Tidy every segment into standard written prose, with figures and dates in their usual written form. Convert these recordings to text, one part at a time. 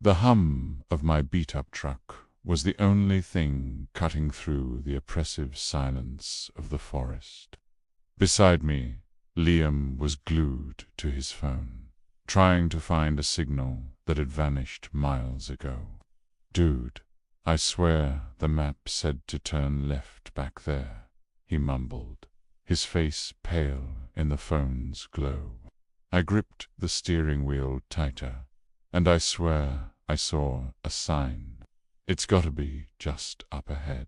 The hum of my beat-up truck was the only thing cutting through the oppressive silence of the forest. Beside me, Liam was glued to his phone, trying to find a signal that had vanished miles ago. "Dude, I swear the map said to turn left back there," he mumbled, his face pale in the phone's glow. I gripped the steering wheel tighter, and I swear I saw a sign. It's gotta be just up ahead.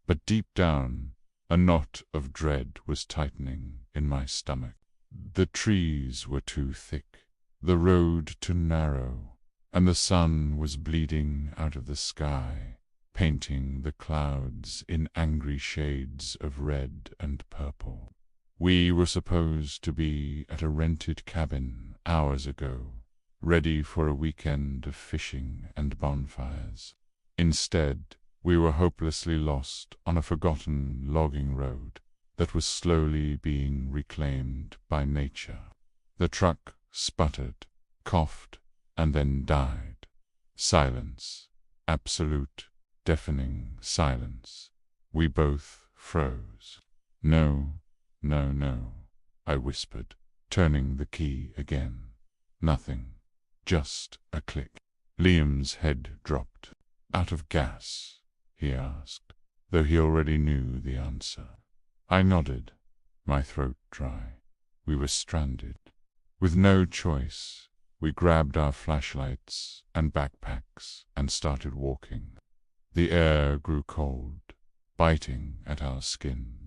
But deep down, a knot of dread was tightening in my stomach. The trees were too thick, the road too narrow, and the sun was bleeding out of the sky, painting the clouds in angry shades of red and purple. We were supposed to be at a rented cabin hours ago, ready for a weekend of fishing and bonfires. Instead, we were hopelessly lost on a forgotten logging road that was slowly being reclaimed by nature. The truck sputtered, coughed, and then died. Silence. Absolute, deafening silence. We both froze. "No, no, no," I whispered, turning the key again. Nothing. Just a click. Liam's head dropped. "Out of gas?" he asked, though he already knew the answer. I nodded, my throat dry. We were stranded. With no choice, we grabbed our flashlights and backpacks and started walking. The air grew cold, biting at our skin.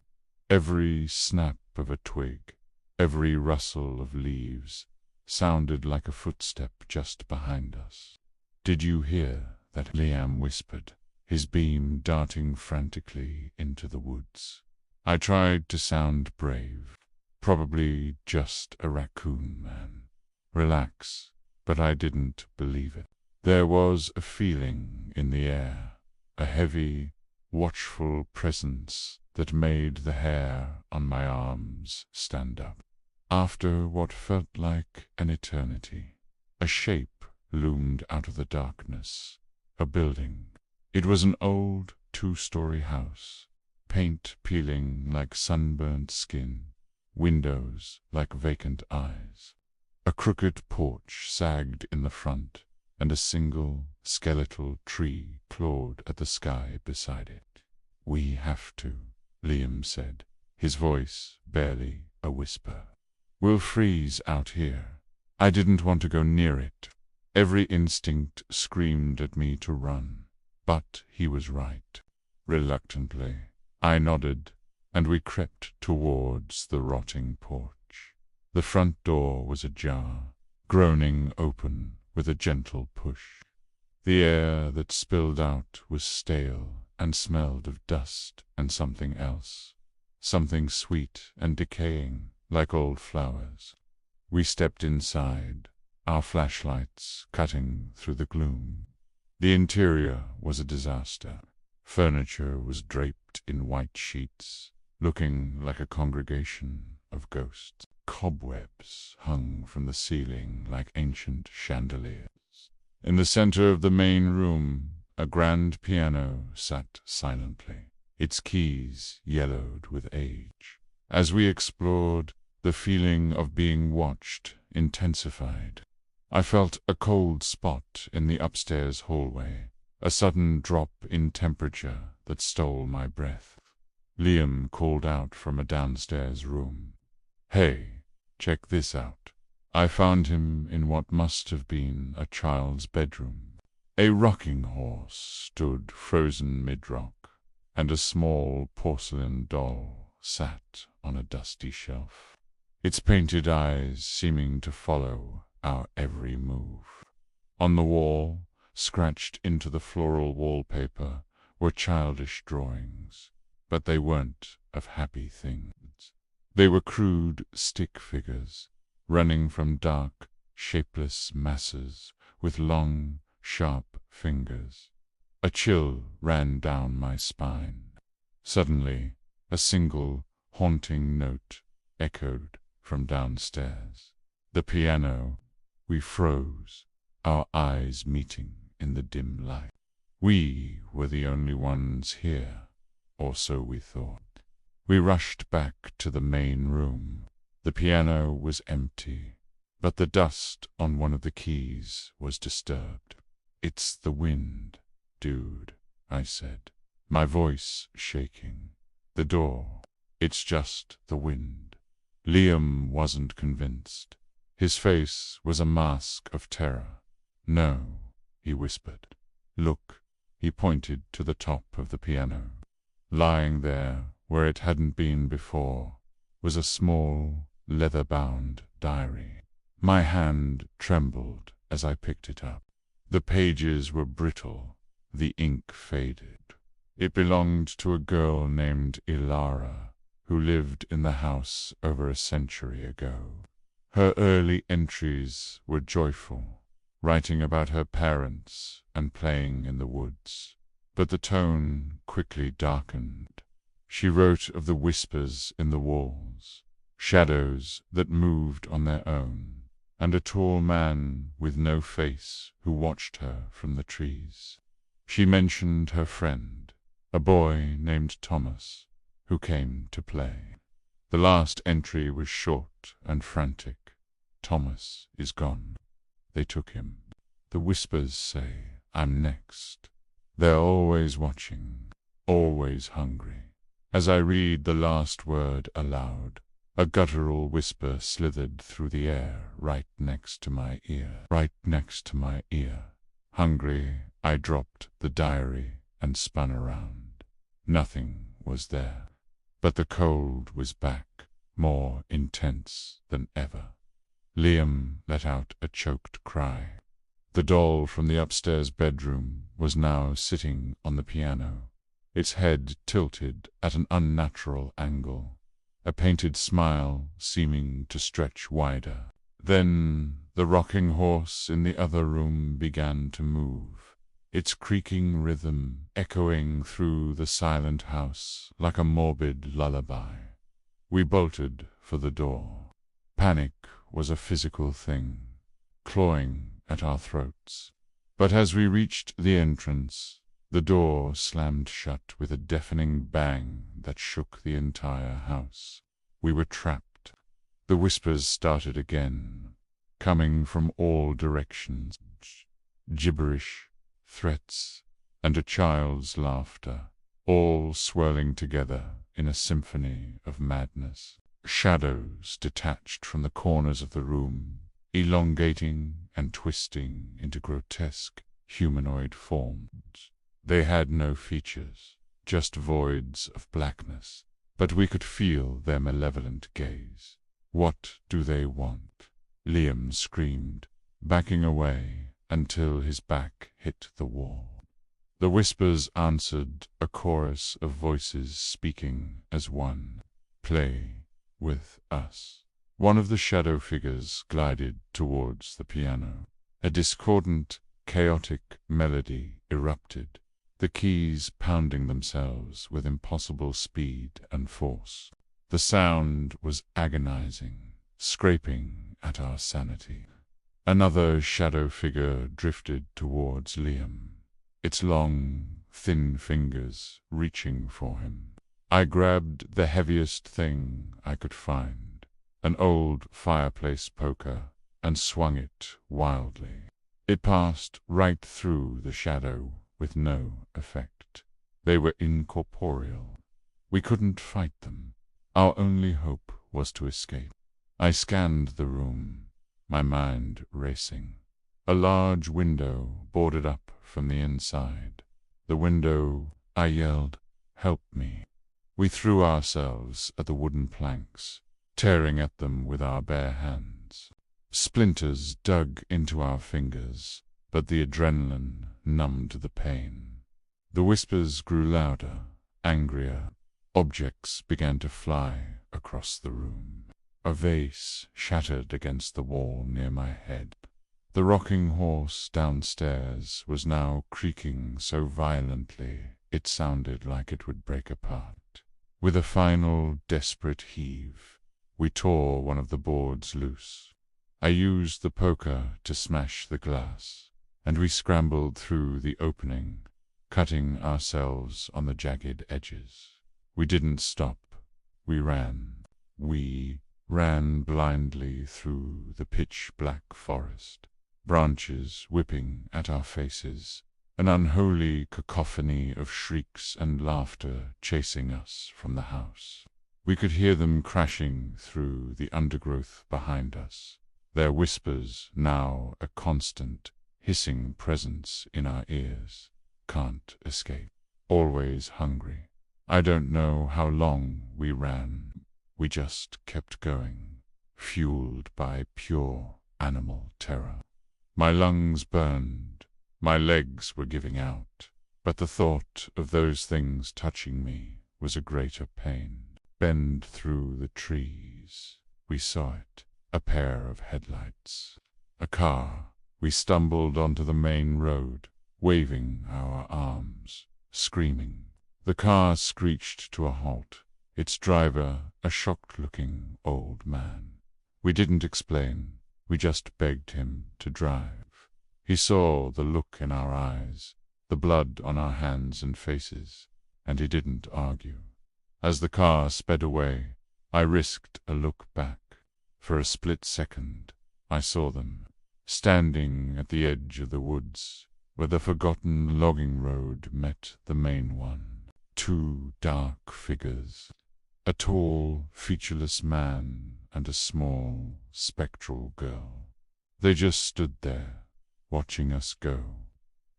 Every snap of a twig, every rustle of leaves, sounded like a footstep just behind us. "Did you hear that?" Liam whispered, his beam darting frantically into the woods. I tried to sound brave. Probably just a raccoon man. Relax, but I didn't believe it. There was a feeling in the air, a heavy, watchful presence that made the hair on my arms stand up. After what felt like an eternity, a shape loomed out of the darkness. A building. It was an old two-story house, paint peeling like sunburnt skin, windows like vacant eyes. A crooked porch sagged in the front, and a single skeletal tree clawed at the sky beside it. "We have to," Liam said, his voice barely a whisper. "We'll freeze out here." I didn't want to go near it. Every instinct screamed at me to run, but he was right. Reluctantly, I nodded, and we crept towards the rotting porch. The front door was ajar, groaning open with a gentle push. The air that spilled out was stale and smelled of dust and something else, something sweet and decaying like old flowers. We stepped inside, our flashlights cutting through the gloom. The interior was a disaster. Furniture was draped in white sheets, looking like a congregation of ghosts. Cobwebs hung from the ceiling like ancient chandeliers. In the center of the main room, a grand piano sat silently, its keys yellowed with age. As we explored, the feeling of being watched intensified. I felt a cold spot in the upstairs hallway, a sudden drop in temperature that stole my breath. Liam called out from a downstairs room. "Hey, check this out." I found him in what must have been a child's bedroom. A rocking horse stood frozen mid-rock, and a small porcelain doll sat on a dusty shelf, its painted eyes seeming to follow our every move. On the wall, scratched into the floral wallpaper, were childish drawings, but they weren't of happy things. They were crude stick figures, running from dark, shapeless masses with long, sharp fingers. A chill ran down my spine. Suddenly, a single, haunting note echoed from downstairs. The piano. We froze. our eyes meeting in the dim light. We were the only ones here, or so we thought. We rushed back to the main room. The piano was empty, but the dust on one of the keys was disturbed. "It's the wind, dude," I said, my voice shaking. "The door. It's just the wind." Liam wasn't convinced. His face was a mask of terror. "No," he whispered. "Look." He pointed to the top of the piano. Lying there, where it hadn't been before, was a small, leather-bound diary. My hand trembled as I picked it up. The pages were brittle, the ink faded. It belonged to a girl named Ilara, who lived in the house over a century ago. Her early entries were joyful, writing about her parents and playing in the woods. But the tone quickly darkened. She wrote of the whispers in the walls, shadows that moved on their own, and a tall man with no face who watched her from the trees. She mentioned her friend, a boy named Thomas, who came to play. The last entry was short and frantic. "Thomas is gone. They took him. The whispers say I'm next. They're always watching, always hungry." As I read the last word aloud, a guttural whisper slithered through the air right next to my ear. Right next to my ear. Hungry, I dropped the diary and spun around. Nothing was there. But the cold was back, more intense than ever. Liam let out a choked cry. The doll from the upstairs bedroom was now sitting on the piano, its head tilted at an unnatural angle, a painted smile seeming to stretch wider. Then the rocking horse in the other room began to move, its creaking rhythm echoing through the silent house like a morbid lullaby. We bolted for the door. Panic was a physical thing, clawing at our throats. But as we reached the entrance, the door slammed shut with a deafening bang that shook the entire house. We were trapped. The whispers started again, coming from all directions. Gibberish, threats, and a child's laughter, all swirling together in a symphony of madness. Shadows detached from the corners of the room, elongating and twisting into grotesque humanoid forms. They had no features, just voids of blackness, but we could feel their malevolent gaze. "What do they want?" Liam screamed, backing away until his back hit the wall. The whispers answered, a chorus of voices speaking as one. "Play with us." One of the shadow figures glided towards the piano. A discordant, chaotic melody erupted, the keys pounding themselves with impossible speed and force. The sound was agonizing, scraping at our sanity. Another shadow figure drifted towards Liam, its long, thin fingers reaching for him. I grabbed the heaviest thing I could find, an old fireplace poker, and swung it wildly. It passed right through the shadow with no effect. They were incorporeal. We couldn't fight them. Our only hope was to escape. I scanned the room, my mind racing. A large window boarded up from the inside. The window, I yelled, "Help me." We threw ourselves at the wooden planks, tearing at them with our bare hands. Splinters dug into our fingers, but the adrenaline numbed the pain. The whispers grew louder, angrier. Objects began to fly across the room. A vase shattered against the wall near my head. The rocking horse downstairs was now creaking so violently it sounded like it would break apart. With a final desperate heave, we tore one of the boards loose. I used the poker to smash the glass, and we scrambled through the opening, cutting ourselves on the jagged edges. We didn't stop. We ran. We ran blindly through the pitch-black forest, branches whipping at our faces, an unholy cacophony of shrieks and laughter chasing us from the house. We could hear them crashing through the undergrowth behind us, their whispers now a constant, hissing presence in our ears. Can't escape. Always hungry. I don't know how long we ran. We just kept going, fueled by pure animal terror. My lungs burned. My legs were giving out. But the thought of those things touching me was a greater pain. Bend through the trees. We saw it. A pair of headlights. A car. We stumbled onto the main road, waving our arms, screaming. The car screeched to a halt, its driver a shocked-looking old man. We didn't explain, we just begged him to drive. He saw the look in our eyes, the blood on our hands and faces, and he didn't argue. As the car sped away, I risked a look back. For a split second, I saw them, standing at the edge of the woods, where the forgotten logging road met the main one. Two dark figures, a tall, featureless man and a small, spectral girl. They just stood there, watching us go,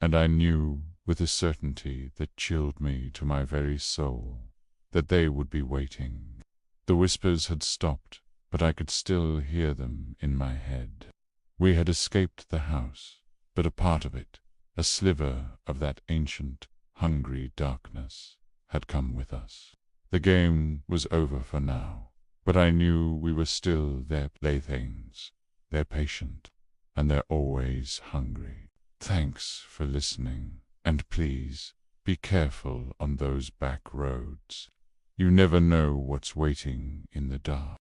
and I knew with a certainty that chilled me to my very soul that they would be waiting. The whispers had stopped, but I could still hear them in my head. We had escaped the house, but a part of it, a sliver of that ancient, hungry darkness, had come with us. The game was over for now, but I knew we were still their playthings. They're patient, and they're always hungry. Thanks for listening, and please, be careful on those back roads. You never know what's waiting in the dark.